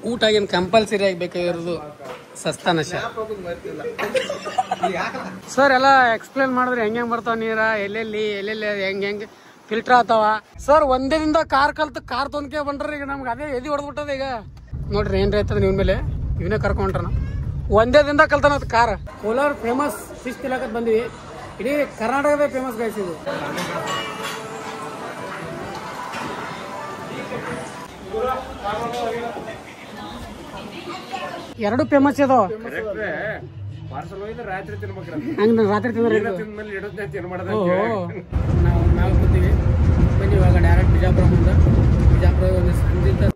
ಊಟ ಏನು ಕಂಪಲ್ಸರಿ ಆಗಬೇಕಾಗಿರೋದು ಸಸ್ತಾ ನಶ. ಸರ್ ಎಲ್ಲ ಎಕ್ಸ್ಪ್ಲೇನ್ ಮಾಡಿದ್ರೆ ಹೆಂಗೆ ಬರ್ತಾವ ನೀರ, ಎಲ್ಲೆಲ್ಲಿ ಹೆಂಗೆ ಫಿಲ್ಟರ್ ಆಗ್ತಾವ. ಸರ್ ಒಂದೇ ದಿನದ ಕಾರ್ ಕಲ್ತು ಕಾರ್ ತೊಂದ್ಕೆ ಬಂದ್ರಿ. ಈಗ ನಮ್ಗೆ ಅದೇ ಎದಿ ಹೊಡೆದ್ಬಿಟ್ಟದ. ಈಗ ನೋಡ್ರಿ ಏನ್ರಿ ಆಯ್ತದ ನೀವು ಮೇಲೆ ಇವನೇ ಕರ್ಕೊಂಡ್ರನ ಒಂದೇ ದಿನದ ಕಲ್ತಾನ ಕಾರ್. ಕೋಲಾರ ಫೇಮಸ್ ಫಿಶ್ ತಿನ್ನಕತ್ ಬಂದಿವಿ. ಇಡೀ ಕರ್ನಾಟಕದ ಫೇಮಸ್ ಗೈಸ್ ಇದು. ಎರಡು ಫೇಮಸ್ ಇದಾವ. ಹಂಗ ರಾತ್ರಿ ತಿಂದ್ರೆ ನಾವು ಮ್ಯಾಲ ಕೂತೀವಿ. ಬನ್ನಿ ಇವಾಗ ಡೈರೆಕ್ಟ್ ಬಿಜಾಪುರ ಮುಂದೆ. ಬಿಜಾಪುರ ಒಂದು Sanjita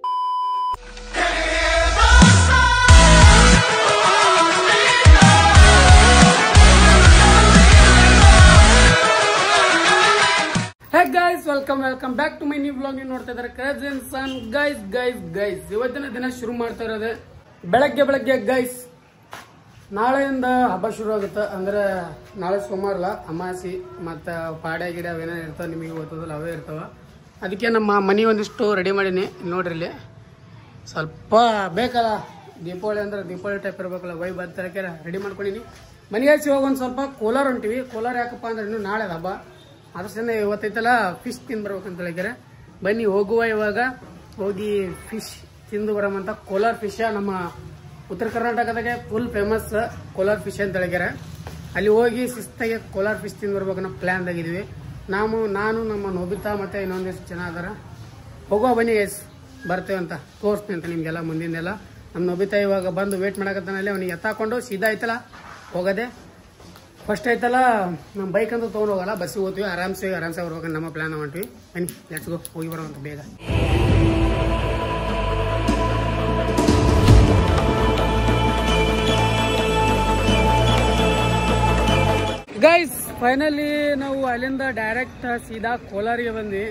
welcome back to my new blog. ನೀವು ನೋಡ್ತಾ ಇದ್ದಾರೆ ಕಜಿನ್ ಸನ್. ಗೈಸ್ ಇವತ್ತಿನ ದಿನ ಶುರು ಮಾಡ್ತಾ ಇರೋದೆ ಬೆಳಗ್ಗೆ ಗೈಸ್. ನಾಳೆಯಿಂದ ಹಬ್ಬ ಶುರು ಆಗುತ್ತೆ. ಅಂದ್ರೆ ನಾಳೆ ಸೋಮವಾರ ಅಮಾಸಿ ಮತ್ತು ಪಾಡ್ಯ ಗಿಡ ಅವೇನೇನು ಇರ್ತಾವೆ ನಿಮಗೆ ಗೊತ್ತದಲ್ಲ, ಅವೇ ಇರ್ತಾವ. ಅದಕ್ಕೆ ನಮ್ಮ ಮನೆ ಒಂದಿಷ್ಟು ರೆಡಿ ಮಾಡೀನಿ. ನೋಡ್ರಿ ಇಲ್ಲಿ ಸ್ವಲ್ಪ ಬೇಕಲ್ಲ, ದೀಪಾವಳಿ ಅಂದ್ರೆ ದೀಪಾವಳಿ ಟೈಪ್ ಇರ್ಬೇಕಲ್ಲ, ವೈ ಬರ್ತರಕ್ಕೆ ರೆಡಿ ಮಾಡ್ಕೊಂಡಿನಿ. ಮನೆಗೆ ಹಚ್ಚಿ ಹೋಗಿ ಒಂದು ಸ್ವಲ್ಪ ಕೋಲಾರ ಹೊಂಟಿವಿ. ಕೋಲಾರ ಯಾಕಪ್ಪ ಅಂದ್ರೆ ಇನ್ನೂ ನಾಳೆ ಹಬ್ಬ, ಅದ್ರಿಂದ ಇವತ್ತೈತಲ್ಲ ಫಿಶ್ ತಿಂದು ಬರ್ಬೇಕಂತ ಹೇಳಿದ್ದಾರೆ. ಬನ್ನಿ ಹೋಗುವ. ಇವಾಗ ಹೋಗಿ ಫಿಶ್ ತಿಂದು ಬರಮಂತ. ಕೋಲಾರ ಫಿಶ್ ನಮ್ಮ ಉತ್ತರ ಕರ್ನಾಟಕದಾಗೆ ಫುಲ್ ಫೇಮಸ್ ಕೋಲಾರ ಫಿಶ್ ಅಂತ ಹೇಳಿದ್ದಾರೆ. ಅಲ್ಲಿ ಹೋಗಿ ಶಿಸ್ತಾಗಿ ಕೋಲಾರ ಫಿಶ್ ತಿಂದು ಬರ್ಬೇಕನ್ನೋ ಪ್ಲ್ಯಾನ್ದಾಗಿದ್ವಿ. ನಾನು ನಮ್ಮ ನೋಬಿತಾ ಮತ್ತು ಇನ್ನೊಂದಿಷ್ಟು ಜನ ಅದಾರ. ಹೋಗುವ ಬನ್ನಿ ಎಸ್ ಬರ್ತೇವೆ ಅಂತ ತೋರಿಸ್ತೀನಿ ಅಂತ ನಿಮಗೆಲ್ಲ ಮುಂದಿಂದೆಲ್ಲ. ನಮ್ಮ ನೋಬಿತಾ ಇವಾಗ ಬಂದು ವೇಟ್ ಮಾಡಕತ್ತಾನಲ್ಲಿ. ಅವನಿಗೆ ಎತ್ತಾಕೊಂಡು ಸೀದಾ ಐತಲ್ಲ ಹೋಗೋದೆ. ಫಸ್ಟ್ ಐತಲ್ಲ ನಮ್ಮ ಬೈಕ್ ಅಂತ ತೊಗೊಂಡು ಹೋಗಲ್ಲ, ಬಸ್ಸಿಗೆ ಹೋಗ್ತೀವಿ. ಆರಾಮ್ಸೆ ಬರ್ಬೇಕಂತ ನಮ್ಮ ಪ್ಲಾನ್ ಹೊಂಟಿವಿ. ಬನ್ನಿ ಲೆಟ್ಸ್ ಗೋ, ಹೋಗಿ ಬರೋವಂತ ಬೇಗ. ಗೈಸ್ ಫೈನಲಿ ನಾವು ಅಲ್ಲಿಂದ ಡೈರೆಕ್ಟ್ ಸೀದಾ ಕೋಲಾರಿಗೆ ಬಂದ್ವಿ.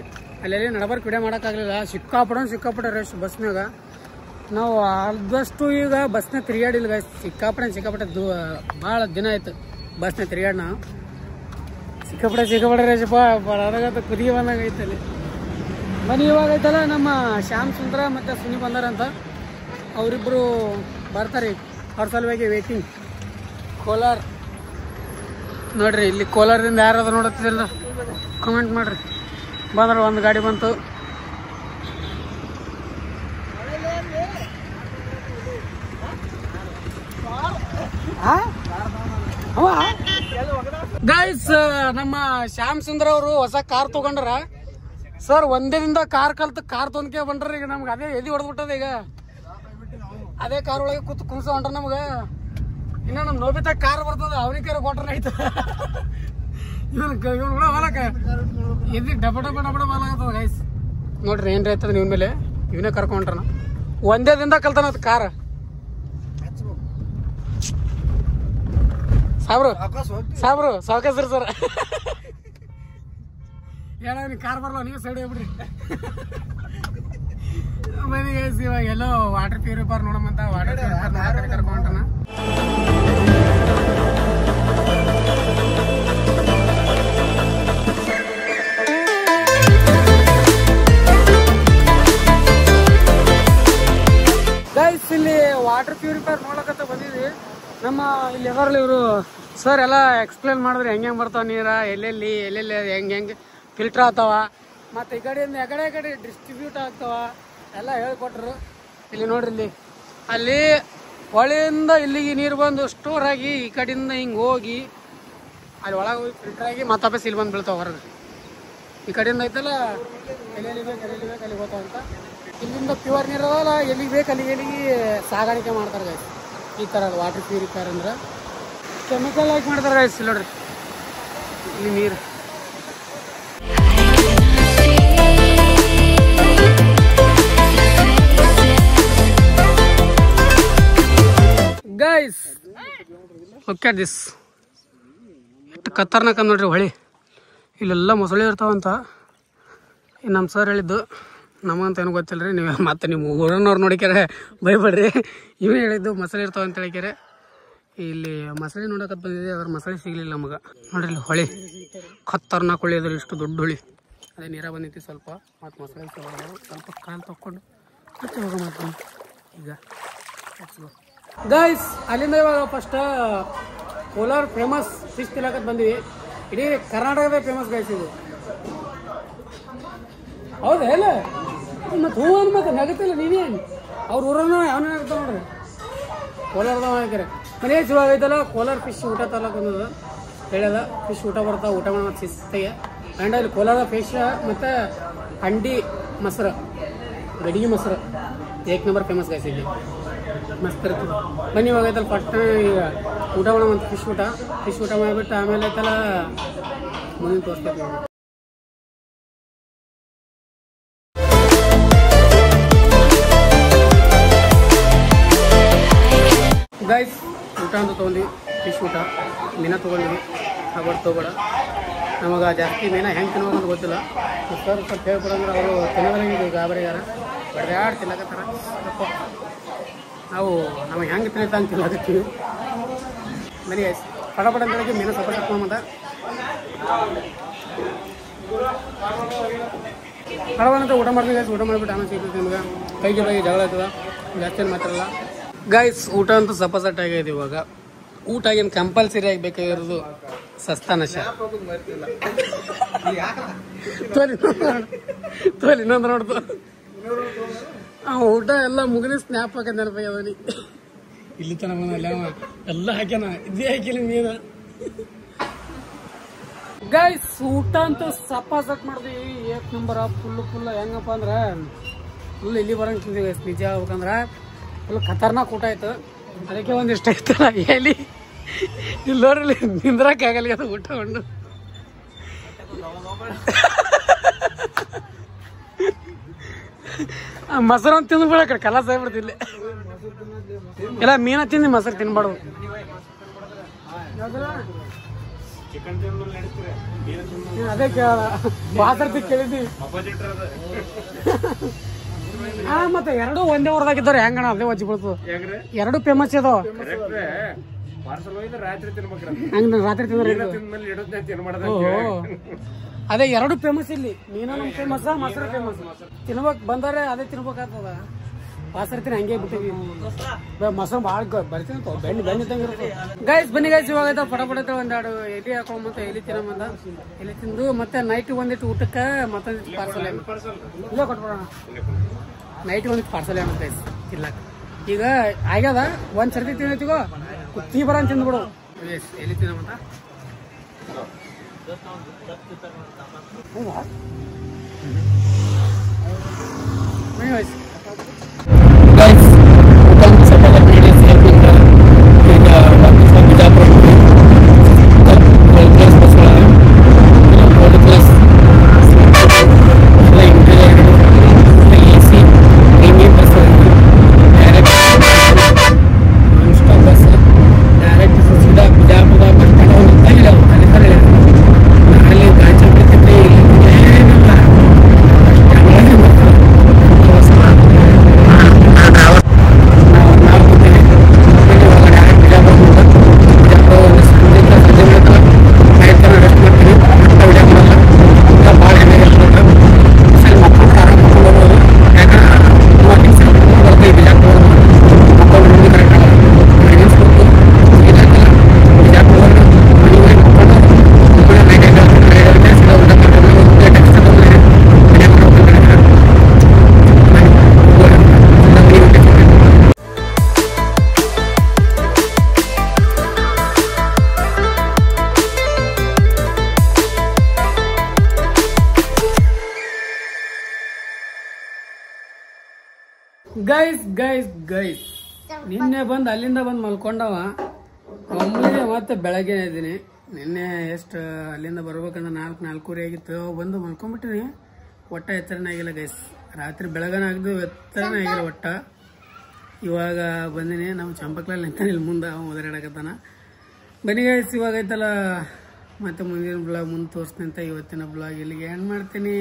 ಅಲ್ಲಿ ನಡಬರ್ಕ್ ವಿಡಿಯೋ ಮಾಡೋಕ್ಕಾಗಲಿಲ್ಲ. ಸಿಕ್ಕಾಪಟ್ಟೆ ರಶ್ ಬಸ್ನಾಗ. ನಾವು ಆದಷ್ಟು ಈಗ ಬಸ್ನ ತಿರುಗಾಡಿಲ್ಲ ಗೈಸ್. ಸಿಕ್ಕಾಪಟ್ಟೆ ಭಾಳ ದಿನ ಆಯ್ತು ಬಸ್ನ ತಿರುಗಾಡ್. ನಾವು ಸಿಕ್ಕಾಪಟ್ಟೆ ರೇಷಪ್ಪ ಬರೋದಾಗತ್ತ ಕುದಿಗೆ ಬಂದಾಗ ಐತಲ್ಲಿ. ಬನ್ನಿ ಇವಾಗ ಐತಲ್ಲ ನಮ್ಮ ಶ್ಯಾಮ್ ಸುಂದರ ಮತ್ತು ಸುನಿ ಬಂದಾರಂತ. ಅವರಿಬ್ಬರು ಬರ್ತಾರೆ. ಅವ್ರ ಸಲುವಾಗಿ ವೇಟಿಂಗ್. ಕೋಲಾರ ನೋಡ್ರಿ, ಇಲ್ಲಿ ಕೋಲಾರದಿಂದ ಯಾರಾದ್ರೂ ನೋಡುತ್ತಿಲ್ಲ ಕಮೆಂಟ್ ಮಾಡ್ರಿ. ಬಂದ್ರೆ ಒಂದು ಗಾಡಿ ಬಂತು. ಗೈಸ್ ನಮ್ಮ ಶ್ಯಾಮ್ ಸುಂದರ್ ಅವರು ಹೊಸ ಕಾರ್ ತಗೊಂಡ್ರ. ಸರ್ ಒಂದೇ ದಿನದ ಕಾರ್ ಕಲ್ತು ಕಾರ್ ತೊಂದ್ಕೆ ಬಂದ್ರಿ. ಈಗ ನಮ್ಗೆ ಅದೇ ಎದಿ ಹೊಡೆದ್ಬಿಟ್ಟದ. ಈಗ ಅದೇ ಕಾರ್ ಒಳಗೆ ಕುಂಸ ಹೊಂಟ್ರ ನಮ್ಗ. ಇನ್ನ ನಮ್ ನೋಬಿತಾ ಕಾರ್ ಬರ್ತದ, ಅವ್ರಿಗೆ ಕಾರ್ ಕೊಟ್ರ ಆಯ್ತು. ಹೊಲಕ ಎದಿ ಡಬ ಬಾಲಾಗತ್ತದ ಗೈಸ್. ನೋಡ್ರಿ ಏನ್ರಿ ಆಯ್ತದ ನೀವು ಮೇಲೆ ಇವನೇ ಕರ್ಕೊಂಡ್ರನ ಒಂದೇ ದಿನದ ಕಲ್ತಾನ ಕಾರ್. ಸಾಬ್ರು ಸಾವ್ಕಾಸ್ರಿ ಸರ್. ಹೇಳ ಕಾರ್ ಬರಲ್ಲ, ನೀವು ಸೈಡ್ ಹೋಗ್ಬಿಡ್ರಿ. ಬನ್ನಿ ಗೈಸ್ ಇವಾಗ ಎಲ್ಲೋ ವಾಟರ್ ಪ್ಯೂರಿಫೈರ್ ನೋಡಮಂತ. ವಾಟರ್ ಪ್ಯೂರಿಫೈರ್ ಕರ್ಕೊಂಡ್ರನ. ಗೈಸ್ ಇಲ್ಲಿ ವಾಟರ್ ಪ್ಯೂರಿಫೈರ್ ನೋಡಕತ್ತ ಬಂದಿದ್ವಿ. ನಮ್ಮ ಇಲ್ಲಿ ಎದರ್ಲಿ ಇವರು ಸರ್ ಎಲ್ಲ ಎಕ್ಸ್ಪ್ಲೇನ್ ಮಾಡಿದ್ರೆ ಹೆಂಗೆ ಬರ್ತಾವ ನೀರ, ಎಲ್ಲೆಲ್ಲಿ ಹೆಂಗೆ ಫಿಲ್ಟರ್ ಆಗ್ತಾವ, ಮತ್ತು ಈ ಕಡೆಯಿಂದ ಎಕಡೆ ಡಿಸ್ಟ್ರಿಬ್ಯೂಟ್ ಆಗ್ತಾವ ಎಲ್ಲ ಹೇಳ್ಕೊಟ್ರು. ಇಲ್ಲಿ ನೋಡ್ರಿ, ಅಲ್ಲಿ ಹೊಳೆಯಿಂದ ಇಲ್ಲಿಗೆ ನೀರು ಬಂದು ಸ್ಟೋರ್ ಆಗಿ ಈ ಕಡೆಯಿಂದ ಹಿಂಗೆ ಹೋಗಿ ಅಲ್ಲಿ ಒಳಗೆ ಹೋಗಿ ಫಿಲ್ಟರ್ ಆಗಿ ಮತ್ತೆ ಇಲ್ಲಿ ಬಂದು ಬೀಳ್ತಾವ ಹೊರಗೆ. ಈ ಕಡೆಯಿಂದ ಐತಲ್ಲ ಎಲ್ಲಿ ಬೇಕು ಅಲ್ಲಿಗೆ ಹೋಗ್ತಾವ ಅಂತ. ಇಲ್ಲಿಂದ ಪ್ಯೂರ್ ನೀರು ಅದಲ್ಲ, ಎಲ್ಲಿಗೆ ಬೇಕು ಅಲ್ಲಿಗೆ ಸಾಗಾಣಿಕೆ ಮಾಡ್ತಾರೆ ಗೈಸ್. ಈ ಥರ ವಾಟರ್ ಪ್ಯೂರಿಫೈರ್ ಅಂದ್ರೆ ಕೆಮಿಕಲ್ ಹಾಕಿ ಮಾಡ್ತಾರೆ ಗೈಸ್. ನೋಡ್ರಿ ಇಲ್ಲಿ ನೀರು. ಗೈಸ್ ಓಕೆ ದಿಸ್ ಎಷ್ಟು ಖತರ್ನಾಕ ನೋಡ್ರಿ ಹೊಳಿ. ಇಲ್ಲೆಲ್ಲ ಮೊಸಳೆ ಇರ್ತಾವಂತ ನಮ್ಮ ಸರ್ ಹೇಳಿದ್ದು. ನಮಗಂತ ಏನೂ ಗೊತ್ತಿಲ್ಲ ರೀ. ನೀವು ಮತ್ತೆ ನಿಮ್ಮ ಊರನ್ನವ್ರು ನೋಡಿಕ್ಯಾರೆ ಬೈಬೇಡ್ರಿ. ಇವೇ ಹೇಳಿದ್ದು ಮೊಸಳೆ ಇರ್ತಾವ ಅಂತ ಹೇಳಿಕ್ಯಾರೆ. ಇಲ್ಲಿ ಮೊಸಳೆ ನೋಡಕತ್ ಬಂದಿದೆ, ಅದ್ರ ಮೊಸಳೆ ಸಿಗಲಿಲ್ಲ ನಮಗೆ. ನೋಡ್ರಿ ಇಲ್ಲಿ ಹೊಳಿ ಖತರ್ನಾಕ್ ಹೊಳಿ ಅದ್ರಿ, ಇಷ್ಟು ದೊಡ್ಡ ಹೊಳಿ. ಅದೇ ನೀರ ಬಂದೈತಿ ಸ್ವಲ್ಪ. ಮತ್ತು ಮೊಸಳೆ ಸ್ವಲ್ಪ ಕಾಲು ತಕ್ಕೊಂಡು ಮತ್ತೆ ಹೋಗ ಮಾಡ್ತೀನಿ. ಈಗ ಗೈಸ್ ಅಲ್ಲಿಂದ ಇವಾಗ ಫಸ್ಟ್ ಕೋಲಾರ ಫೇಮಸ್ ಫಿಶ್ ತಿನ್ನಕತ್ ಬಂದ್ವಿ. ಇಡೀ ಕರ್ನಾಟಕದ ಫೇಮಸ್ ಗೈಸ್ ಇದು. ಹೌದಾ ಇಲ್ಲ ಮತ್ತೆ ಹೂ ಅನ್ಬೇಕು ನಗತ್ತಿಲ್ಲ ನೀವೇನು ಅವ್ರ ಊರನ್ನ ಯಾವನ ಆಗ್ತಾವ ನೋಡ್ರಿ ಕೋಲಾರದ ಹಾಕ್ಯಾರೆ ಮನೆ ಇವಾಗ ಐತಲ್ಲ ಕೋಲಾರ ಫಿಶ್ ಊಟ ತರಲಕ್ಕೆ ಬಂದದ ಹೇಳಲ್ಲ ಫಿಶ್ ಊಟ ಬರ್ತಾವ ಊಟ ಮಾಡೋ ಶಿಸ್ತಿಗೆ ಆ್ಯಂಡ್ ಅಲ್ಲಿ ಕೋಲಾರ ಫಿಶ್ ಮತ್ತು ಹಂಡಿ ಮೊಸರು ಗಡಿಗೆ ಮೊಸರು ಏಕ್ ನಂಬರ್ ಫೇಮಸ್ ಗೈಸ್ ಇಲ್ಲಿ ಮಸ್ತ್ ಇರ್ತದೆ. ಬನ್ನಿ ಇವಾಗ ಐತಲ್ಲ ಫಸ್ಟ್ ಈಗ ಊಟ ಮಾಡೋ ಮತ್ತು ಫಿಶ್ ಊಟ ಮಾಡಿಬಿಟ್ಟು ಆಮೇಲೆ ಐತಲ್ಲ ಮುಂದಿನ ತೋರಿಸ್ಬೇಕು ನಾವು. ಗೈಸ್ ಊಟ ಅಂತ ತೊಗೊಂಡ್ವಿ ಫಿಶ್ ಊಟ ಮೀನ ತೊಗೊಂಡ್ವಿ ತೊಗೋಬೇಡ ನಮಗೆ ಜಾಸ್ತಿ ಮೀನ ಹೆಂಗೆ ತಿನ್ಬೇಕು ಅಂತ ಗೊತ್ತಿಲ್ಲ ಸರ್ ಸ್ವಲ್ಪ ಹೇಳ್ಕೊಡಂದ್ರೆ ಅವರು ತಿನ್ನೋದ್ರಾಗಿದ್ದು ಗಾಬರಿಗಾರ ಬಡ್ದಾಡ್ ತಿನ್ನಕತ್ತಾರ ನಾವು ನಮಗೆ ಹೆಂಗೆ ತಿನ್ನತ್ತ ಅಂತ ತಿನ್ನಕತ್ತೀವಿ. ಬನ್ನಿ ಗೈಸ್ ಪಟ ಬೆಳಗ್ಗೆ ಮೀನ ಸ್ವಲ್ಪ ತಗೊಂಬಂದ ಪಡವಂತ ಊಟ ಮಾಡ್ತೀವಿ ಗೈಸ್. ಊಟ ಮಾಡಿಬಿಟ್ಟು ಆಮೇಲೆ ಸಿಗ್ತೈತಿ ನಿಮ್ಗೆ ಕೈಗೆ ಬೈಗೆ ಜಗಳ ಆಗ್ತದ ಜಾಸ್ತಿ ಏನು ಮಾತಾಡಲ್ಲ ಗೈಸ್. ಊಟ ಅಂತೂ ಸಪಸಟ್ ಆಗಿದೆ. ಇವಾಗ ಊಟ ಏನು ಕಂಪಲ್ಸರಿ ಆಗಬೇಕಾಗಿರೋದು ಸಸ್ತಾ ನಶ ತೋಲಿ ಇನ್ನೊಂದು ನೋಡ್ತು ಊಟ ಎಲ್ಲ ಮುಗಿದ ಸ್ನ್ಯಾಪ್ ಹಾಕದ್ ನೆನಪಾಗ್ಯದನಿ ಇಲ್ಲಿ ತನ ಬಂದಲ್ಲ ಎಲ್ಲ ಹಾಕ್ಯಾನ ಇದೇ ಹಾಕಿಲ್ಲ ನೀನು ಗೈಸ್. ಊಟ ಅಂತೂ ಸಪಸಟ್ ಮಾಡಿದ್ವಿ ಏಕ್ ನಂಬರ್ ಫುಲ್ ಹೆಂಗಪ್ಪ ಅಂದ್ರೆ ಫುಲ್ ಇಲ್ಲಿ ಬರಂಗ್ ತಿಂದ್ವಿ ಗೈಸ್. ನಿಜ ಹೇಳ್ಬೇಕಂದ್ರೆ ಫುಲ್ ಖತರ್ನಾಕ್ ಊಟ ಆಯ್ತು. ಅದಕ್ಕೆ ಒಂದಿಷ್ಟ ಆಯ್ತಲ್ಲ ಎಲ್ಲಿ ಇಲ್ಲಿ ನೋಡ್ರಿ ನಿಂದ್ರಕ್ಕಾಗಲ್ಲ ಅದು ಊಟ ಉಂಡು ಮೊಸರು ಅಂತ ತಿಂದು ಬಿಡ ಕಡೆ ಕಲಾಸ ಆಗ್ಬಿಡ್ತಿಲ್ಲ ಎಲ್ಲ ಮೀನ ತಿಂದು ಮೊಸರು ತಿನ್ಬಾರ್ದು. ಅದೇ ಕೇಳ ಮಾತಾಡ್ತಿ ಕೇಳಿದ್ವಿ ಹಾ ಮತ್ತೆ ಎರಡು ಒಂದೇ ಊರದಾಗಿದ್ದಾರೆ ಹೆಂಗಣ ಅದೇ ವಜ್ಜಿ ಬೀಳ್ತದ. ಎರಡು ಫೇಮಸ್ ಅದಾವ ಹಂಗ ರಾತ್ರಿ ತಿಂದ್ರೆ ಅದೇ ಎರಡು ಫೇಮಸ್ ಇಲ್ಲಿ ಮೀನು ಫೇಮಸ್ ಮೊಸರು ಫೇಮಸ್ ತಿನ್ಬೇಕ್ ಬಂದರೆ ಅದೇ ತಿನ್ಬೇಕಾಗ್ತದ. ಪಾಸರ್ತೀನಿ ಹಂಗೆ ಬಿಟ್ಟಿವಿ ಮೊಸರು ಭಾಳ ಬರ್ತೀನಿ ಬೆಣ್ಣೆ ಇರುತ್ತೆ ಗೈಸ್. ಬನ್ನಿ ಗೈಸ್ ಇವಾಗ ಆಯ್ತಾ ಪಟ ಒಂದೆರಡು ಎಲೆ ಹಾಕೊಂಡ್ ಮತ್ತೆ ಎಲೆ ತಿನ್ನಬಂದ ಎಲೆ ತಿಂದು ಮತ್ತೆ ನೈಟ್ ಒಂದಿಟ್ಟು ಊಟಕ್ಕೆ ಮತ್ತೊಂದಿಟ್ಟು ಪಾರ್ಸಲ್ ಇಲ್ಲೇ ಕೊಟ್ಬಿಡೋಣ. ನೈಟ್ ಒಂದಿಟ್ಟು ಪಾರ್ಸಲ್ ಏನಂತ ಗೈಸ್ ತಿನ್ಲಾಕ ಈಗ ಆಗ್ಯದ ಒಂದ್ ಸರ್ತಿ ತಿನ್ನೈತಿಗೋ ಕುತ್ತಿ ಬರ ಅಂತ ತಿಂದ್ಬಿಡು ಎಲ್ಲಿ ತಿನ್ನಮಂತ ಗೈಸ್ ನಿನ್ನೆ ಬಂದು ಅಲ್ಲಿಂದ ಬಂದು ಮಲ್ಕೊಂಡವ ಒಮ್ಮೆ ಮತ್ತೆ ಬೆಳಗ್ಗೆ ಇದ್ದೀನಿ. ನಿನ್ನೆ ಎಷ್ಟು ಅಲ್ಲಿಂದ ಬರ್ಬೇಕಂದ್ರೆ 4:30 ಆಗಿತ್ತು ಬಂದು ಮಲ್ಕೊಂಡ್ಬಿಟ್ಟಿನಿ. ಒಟ್ಟ ಎತ್ತರನೇ ಆಗಿಲ್ಲ ಗೈಸ್. ರಾತ್ರಿ ಬೆಳಗನ ಆಗದು ಎತ್ತರನೇ ಆಗಿಲ್ಲ ಒಟ್ಟ. ಇವಾಗ ಬಂದಿನಿ ನಮ್ಮ ಚಂಪಕ್ಲಲ್ಲಿ ನಿಂತಾನೆ ಇಲ್ಲಿ ಮುಂದೆ ಅವ ಓದಾಡಕತ್ತಾನ. ಬನ್ನಿ ಗೈಸ್ ಇವಾಗ ಐತಲ್ಲ ಮತ್ತೆ ಮುಂದಿನ ಬ್ಲಾಗ್ ಮುಂದೆ ತೋರಿಸ್ತೀನಿ ಅಂತ ಇವತ್ತಿನ ಬ್ಲಾಗ್ ಇಲ್ಲಿಗೆ ಏನು ಮಾಡ್ತೀನಿ.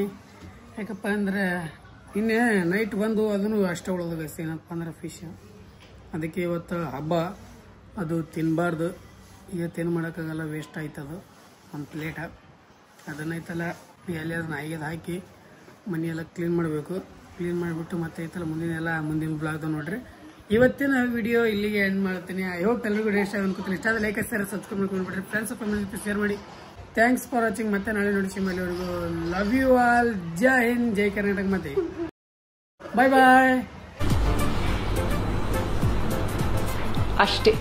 ಯಾಕಪ್ಪ ಅಂದ್ರೆ ನಿನ್ನೆ ನೈಟ್ ಬಂದು ಅದನ್ನು ಅಷ್ಟೇ ಉಳೋದು ಗೈಸ್. ಏನಪ್ಪ ಅಂದ್ರೆ ಫಿಶ್ ಅದಕ್ಕೆ ಇವತ್ತು ಹಬ್ಬ ಅದು ತಿನ್ನಬಾರ್ದು. ಇವತ್ತೇನು ಮಾಡೋಕ್ಕಾಗಲ್ಲ ವೇಸ್ಟ್ ಆಯ್ತದು ಒಂದು ಪ್ಲೇಟ. ಅದನ್ನೈತಲ್ಲ ಎಲ್ಲಿಯಾದ್ರೂ ನಾಯಿಗೆ ಹಾಕಿ ಮನೆಯೆಲ್ಲ ಕ್ಲೀನ್ ಮಾಡಬೇಕು. ಕ್ಲೀನ್ ಮಾಡಿಬಿಟ್ಟು ಮತ್ತೆ ಐತಲ್ಲ ಮುಂದಿನ ಬ್ಲಾಗ್ದು ನೋಡ್ರಿ. ಇವತ್ತಿನ ವಿಡಿಯೋ ಇಲ್ಲಿಗೆ ಎಂಡ್ ಮಾಡ್ತೀನಿ. ಐ ಹೋಪ್ ಎಲ್ಲರಿಗೂ ಇಷ್ಟ ಅನ್ಕೋತೀನಿ. ಇಷ್ಟ ಆದ್ರೆ ಲೈಕ್ ಸಬ್ಸ್ಕ್ರೈಬ್ ಮಾಡ್ಕೊಂಡ್ಬಿಟ್ರೆ ಫ್ರೆಂಡ್ಸ್ ಜೊತೆ ಶೇರ್ ಮಾಡಿ. Thanks for watching. ಮತ್ತೆ ನಾಳೆ ನೋಡಿ ಸಿಮ್ಮಲ್ಲಿವರೆಗೂ ಲವ್ ಯು ಆಲ್. ಜೈ ಹಿಂದ್, ಜೈ ಕರ್ನಾಟಕ. ಮತ್ತೆ ಬಾಯ್ ಬಾಯ್. ಅಷ್ಟೇ.